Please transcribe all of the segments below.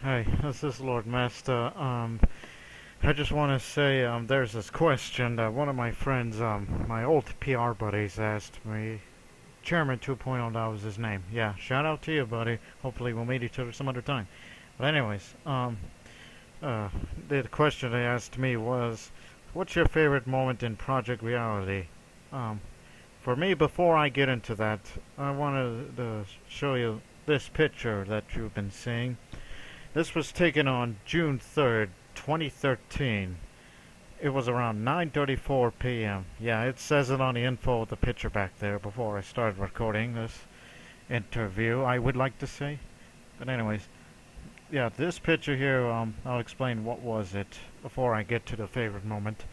Hey, this is L0rdMasta. I just want to say, there's this question that one of my friends, my old PR buddies asked me. Chairman 2.0, that was his name. Yeah, shout out to you, buddy. Hopefully we'll meet each other some other time. But anyways, uh, the question they asked me was, what's your favorite moment in Project Reality? Um, for me, before I get into that, I wanted to show you this picture that you've been seeing. This was taken on June 3rd, 2013. It was around 9:34 p.m. Yeah, it says it on the info of the picture back there before I started recording this interview, I would like to say. But anyways, yeah, this picture here, I'll explain what was it before I get to the favorite moment.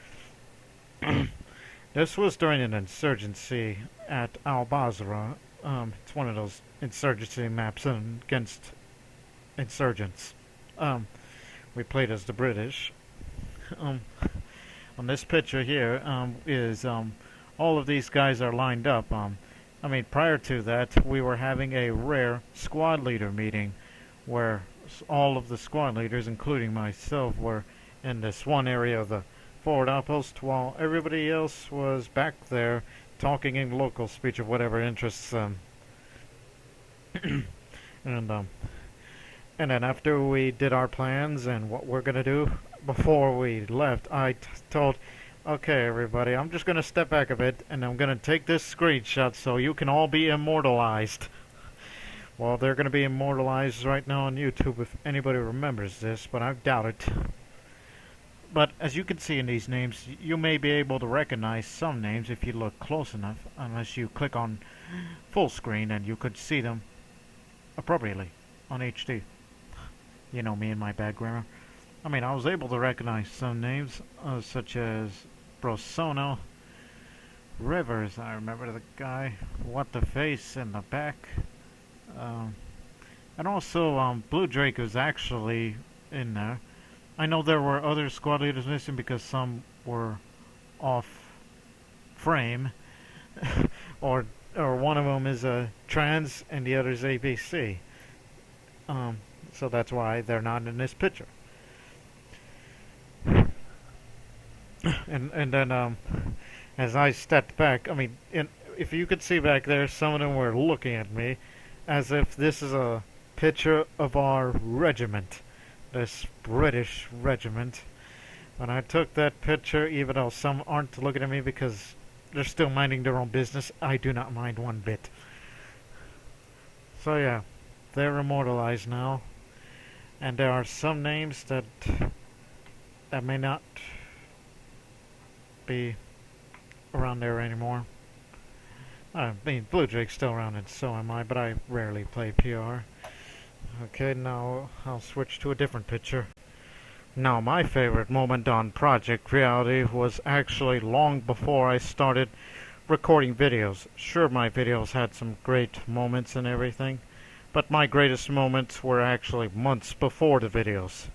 This was during an insurgency at Al-Basra. It's one of those insurgency maps against insurgents. Um, we played as the British. Um, on this picture here is all of these guys are lined up. I mean, prior to that, we were having a rare squad leader meeting where all of the squad leaders, including myself, were in this one area of the forward outpost, while everybody else was back there talking in local speech of whatever interests them. and And then after we did our plans and what we're going to do, before we left, I told, okay, everybody, I'm just going to step back a bit, and I'm going to take this screenshot so you can all be immortalized. Well, they're going to be immortalized right now on YouTube if anybody remembers this, but I doubt it. But as you can see in these names, you may be able to recognize some names if you look close enough, unless you click on full screen and you could see them appropriately on HD. You know me and my bad grammar. I mean, I was able to recognize some names, such as Brosono, Rivers, I remember the guy, What the Face in the back, and also Blue Drake was actually in there. I know there were other squad leaders missing because some were off frame, or one of them is a trans and the other is ABC. So that's why they're not in this picture. And then as I stepped back, I mean, if you could see back there, some of them were looking at me as if this is a picture of our regiment, this British regiment. When I took that picture, even though some aren't looking at me because they're still minding their own business, I do not mind one bit. So yeah, they're immortalized now. And there are some names that may not be around there anymore. I mean, Blue Drake's still around and so am I, but I rarely play PR. Okay, now I'll switch to a different picture. Now, my favorite moment on Project Reality was actually long before I started recording videos. Sure, my videos had some great moments and everything, but my greatest moments were actually months before the videos.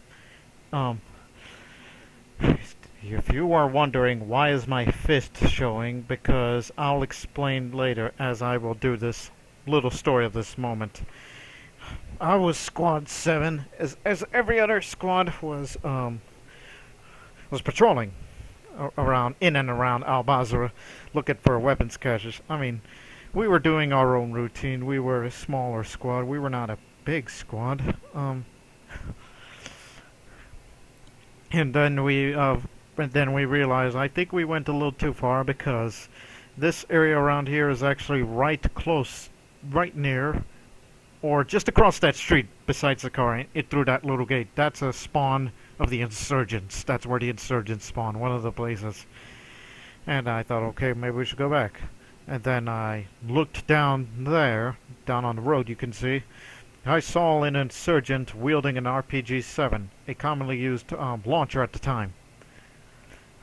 If you are wondering why is my fist showing, because I'll explain later as I will do this little story of this moment. I was Squad 7, as every other squad was patrolling around, in and around Al-Basra, looking for weapons caches. I mean, we were doing our own routine. We were a smaller squad. We were not a big squad. And then we realized I think we went a little too far because this area around here is actually right near, or just across that street besides the car, it through that little gate. That's a spawn of the insurgents. That's where the insurgents spawn, one of the places. And I thought, okay, maybe we should go back. And then I looked down there, down on the road you can see. I saw an insurgent wielding an RPG-7, a commonly used launcher at the time.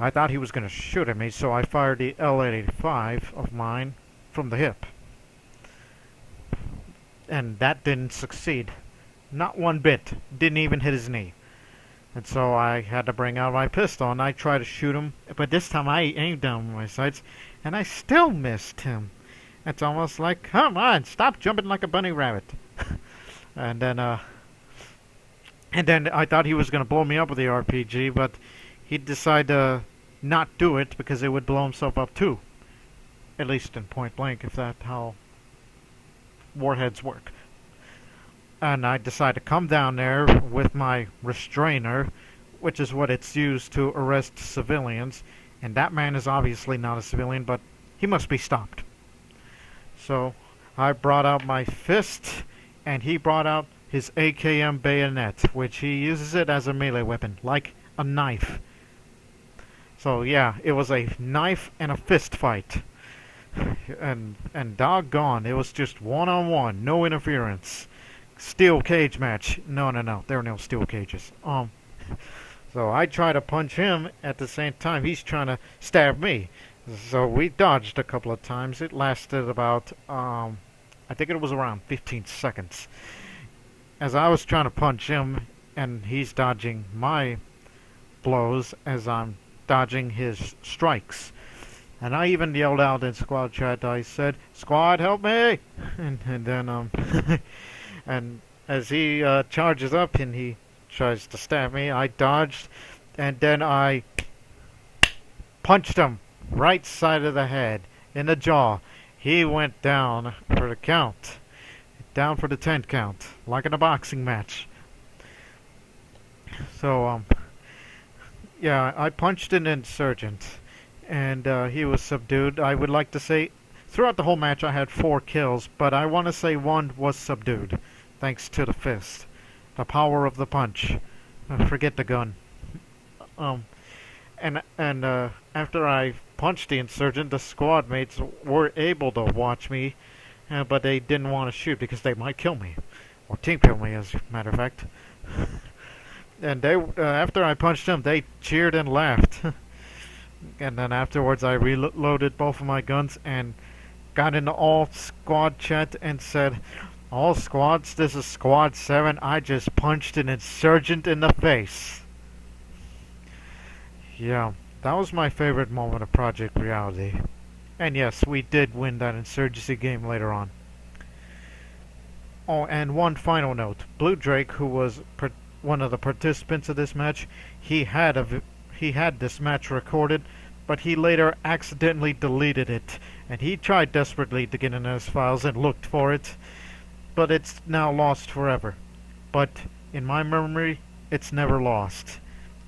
I thought he was going to shoot at me, so I fired the L-85 of mine from the hip. And that didn't succeed. Not one bit. Didn't even hit his knee. And so I had to bring out my pistol, and I tried to shoot him, but this time I aimed down my sights, and I still missed him. It's almost like, come on, stop jumping like a bunny rabbit. And then And then I thought he was going to blow me up with the RPG, but he decided to not do it because it would blow himself up too. At least in point blank, if that's how warheads work. And I decided to come down there with my restrainer, which is what it's used to arrest civilians. And that man is obviously not a civilian, but he must be stopped. So I brought out my fist, and he brought out his AKM bayonet, which he uses it as a melee weapon, like a knife. So yeah, it was a knife and a fist fight. And doggone, it was just one-on-one, no interference. Steel cage match. No, there are no steel cages. So I try to punch him at the same time he's trying to stab me. So we dodged a couple of times. It lasted about, I think it was around 15 seconds. As I was trying to punch him, and he's dodging my blows as I'm dodging his strikes. And I even yelled out in squad chat, I said, "Squad, help me!" And then, and as he charges up and he tries to stab me, I dodged, and then I punched him right side of the head, in the jaw. He went down for the count. Down for the 10 count, like in a boxing match. So, yeah, I punched an insurgent, and he was subdued. I would like to say, throughout the whole match I had 4 kills, but I want to say 1 was subdued, thanks to the fist. The power of the punch. Forget the gun. And after I punched the insurgent, the squad mates were able to watch me, but they didn't want to shoot because they might kill me, or team kill me, as a matter of fact. And they, after I punched them, they cheered and laughed. And then afterwards, I reloaded both of my guns and got into all squad chat and said, "All squads, this is Squad 7. I just punched an insurgent in the face." Yeah, that was my favorite moment of Project Reality. And yes, we did win that insurgency game later on. Oh, and one final note. Blue Drake, who was one of the participants of this match, he had this match recorded, but he later accidentally deleted it. And he tried desperately to get into his files and looked for it, but it's now lost forever. But in my memory, it's never lost.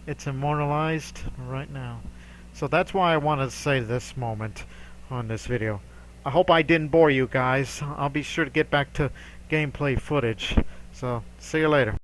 It's immortalized right now. So that's why I wanted to say this moment on this video. I hope I didn't bore you guys. I'll be sure to get back to gameplay footage. So, see you later.